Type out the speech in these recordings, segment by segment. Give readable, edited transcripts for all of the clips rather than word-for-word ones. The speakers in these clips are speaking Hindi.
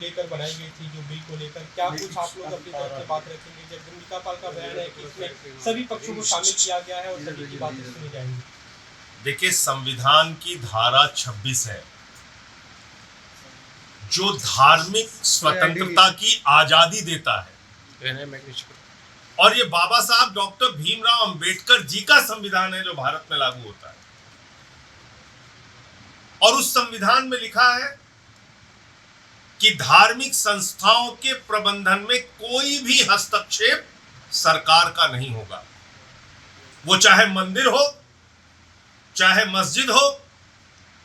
लेकर बनाई गई थी जो बिल को लेकर, क्या कुछ आप लोग अपनी तरफ से बात रखेंगे? जब भूमिका पाल का बयान है कि इसमें सभी पक्षों को शामिल किया गया है और सभी की बातें सुनी जाएंगी। देखिए, संविधान की धारा 26 है जो धार्मिक स्वतंत्रता की आजादी देता है, और ये बाबा साहब डॉक्टर भीमराव अंबेडकर जी का संविधान है जो भारत में लागू होता है। और उस संविधान में लिखा है कि धार्मिक संस्थाओं के प्रबंधन में कोई भी हस्तक्षेप सरकार का नहीं होगा। वो चाहे मंदिर हो, चाहे मस्जिद हो,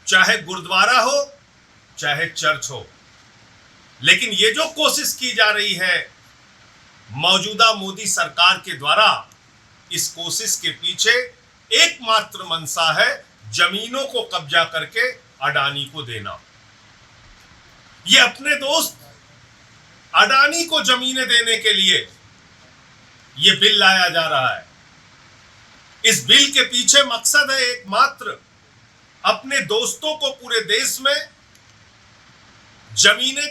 चाहे गुरुद्वारा हो, चाहे चर्च हो। लेकिन ये जो कोशिश की जा रही है मौजूदा मोदी सरकार के द्वारा, इस कोशिश के पीछे एकमात्र मंशा है जमीनों को कब्जा करके अडानी को देना। ये अपने दोस्त अडानी को जमीनें देने के लिए ये बिल लाया जा रहा है। इस बिल के पीछे मकसद है एकमात्र, अपने दोस्तों को पूरे देश में जमीनें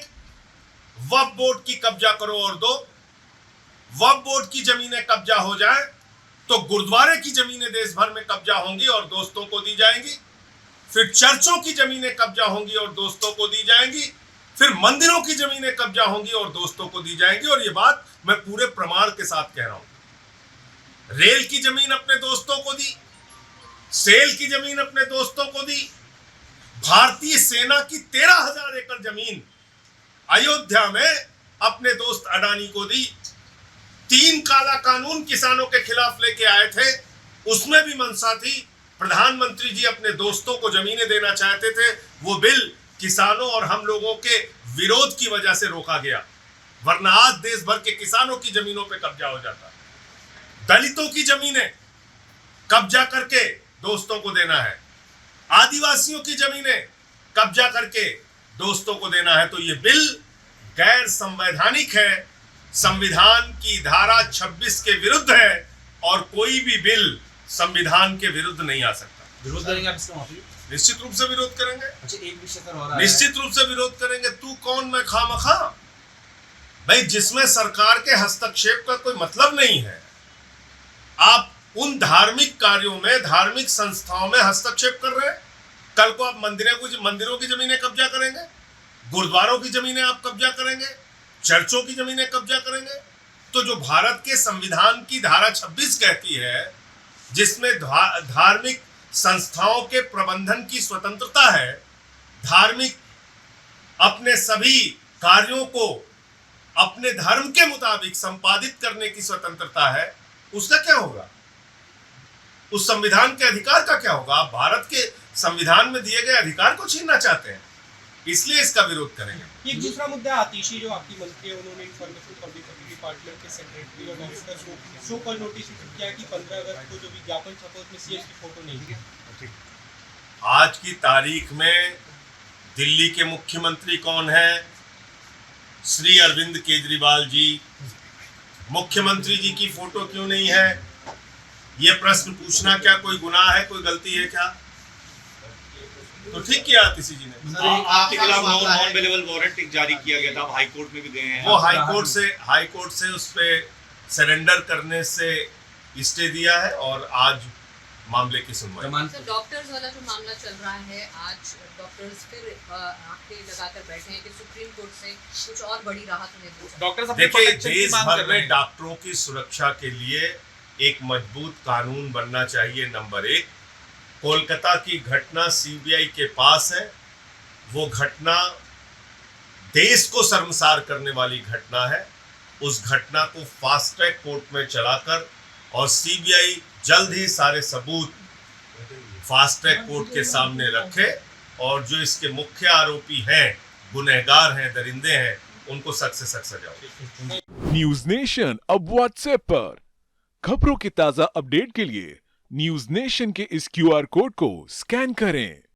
वक्फ बोर्ड की कब्जा करो और दो। वक्फ बोर्ड की जमीनें कब्जा हो जाए तो गुरुद्वारे की जमीनें देश भर में कब्जा होंगी और दोस्तों को दी जाएंगी। फिर चर्चों की जमीनें कब्जा होंगी और दोस्तों को दी जाएंगी। फिर मंदिरों की जमीनें कब्जा होंगी और दोस्तों को दी जाएंगी। और ये बात मैं पूरे प्रमाण के साथ कह रहा हूं। रेल की जमीन अपने दोस्तों को दी, सेल की जमीन अपने दोस्तों को दी, भारतीय सेना की 13,000 एकड़ जमीन अयोध्या में अपने दोस्त अडानी को दी। 3 काला कानून किसानों के खिलाफ लेके आए थे, उसमें भी मंशा थी। प्रधानमंत्री जी अपने दोस्तों को जमीनें देना चाहते थे। वो बिल किसानों और हम लोगों के विरोध की वजह से रोका गया, वरना आज देश भर के किसानों की जमीनों पे कब्जा हो जाता। दलितों की जमीनें कब्जा करके दोस्तों को देना है, आदिवासियों की जमीनें कब्जा करके दोस्तों को देना है। तो ये बिल गैर संवैधानिक है, संविधान की धारा 26 के विरुद्ध है, और कोई भी बिल संविधान के विरुद्ध नहीं आ सकता। विरोध करेंगे आप इसका? निश्चित रूप से विरोध करेंगे। अच्छा, एक विषय पर हो रहा है, निश्चित रूप से विरोध करेंगे। तू कौन मैं खामखा? भाई, जिसमें सरकार के हस्तक्षेप का कोई मतलब नहीं है, आप उन धार्मिक कार्यों में, धार्मिक संस्थाओं में हस्तक्षेप कर रहे हैं। कल को आप मंदिरों की जमीनें कब्जा करेंगे, गुरुद्वारों की जमीनें आप कब्जा करेंगे, चर्चों की जमीनें कब्जा करेंगे। तो जो भारत के संविधान की धारा 26 कहती है, जिसमें धार्मिक संस्थाओं के प्रबंधन की स्वतंत्रता है, धार्मिक अपने सभी कार्यों को अपने धर्म के मुताबिक संपादित करने की स्वतंत्रता है, उसका क्या होगा? उस संविधान के अधिकार का क्या होगा? आप भारत के संविधान में दिए गए अधिकार को छीनना चाहते हैं, इसलिए इसका विरोध करेंगे। एक दूसरा मुद्दा आतिशी जो आपकी मंत्री है, उन्होंने इंफॉर्मेशन पब्लिक डिपार्टमेंट के सेक्रेटरी और डायरेक्टर को शो कॉल नोटिस किया कि 15 अगस्त को जो विज्ञापन छपा उसमें सीएम की फोटो नहीं है। आज की तारीख में दिल्ली के मुख्यमंत्री कौन है? श्री अरविंद केजरीवाल जी। मुख्यमंत्री जी की फोटो क्यों नहीं है? यह प्रश्न पूछना क्या कोई गुनाह है, कोई गलती है क्या? तो ठीक किया आतिशी जी ने। आपके खिलाफ नॉन अवेलेबल वारंट जारी किया गया था, हाई कोर्ट में भी गए हैं। वो हाई कोर्ट से उस पे सरेंडर करने से स्टे दिया है और आज मामले की सुनवाई। सर, डॉक्टर्स वाला जो मामला चल रहा है, आज डॉक्टर्स फिर आंखें लगाकर बैठे हैं कि सुप्रीम कोर्ट से कुछ और बड़ी राहत उन्हें दे। डॉक्टर्स देखिए, देश भर में डॉक्टरों की सुरक्षा के लिए एक मजबूत कानून बनना चाहिए। नंबर 1, कोलकाता की घटना सीबीआई के पास है। वो घटना देश को शर्मसार करने वाली घटना है। उस घटना को फास्ट ट्रैक कोर्ट में चलाकर और सीबीआई जल्द ही सारे सबूत फास्ट ट्रैक कोर्ट के सामने रखे, और जो इसके मुख्य आरोपी हैं, गुनहगार हैं, दरिंदे हैं, उनको सख्त से सख्त सजा हो। न्यूज नेशन अब व्हाट्सएप पर खबरों के ताजा अपडेट के लिए न्यूज नेशन के इस क्यूआर कोड को स्कैन करें।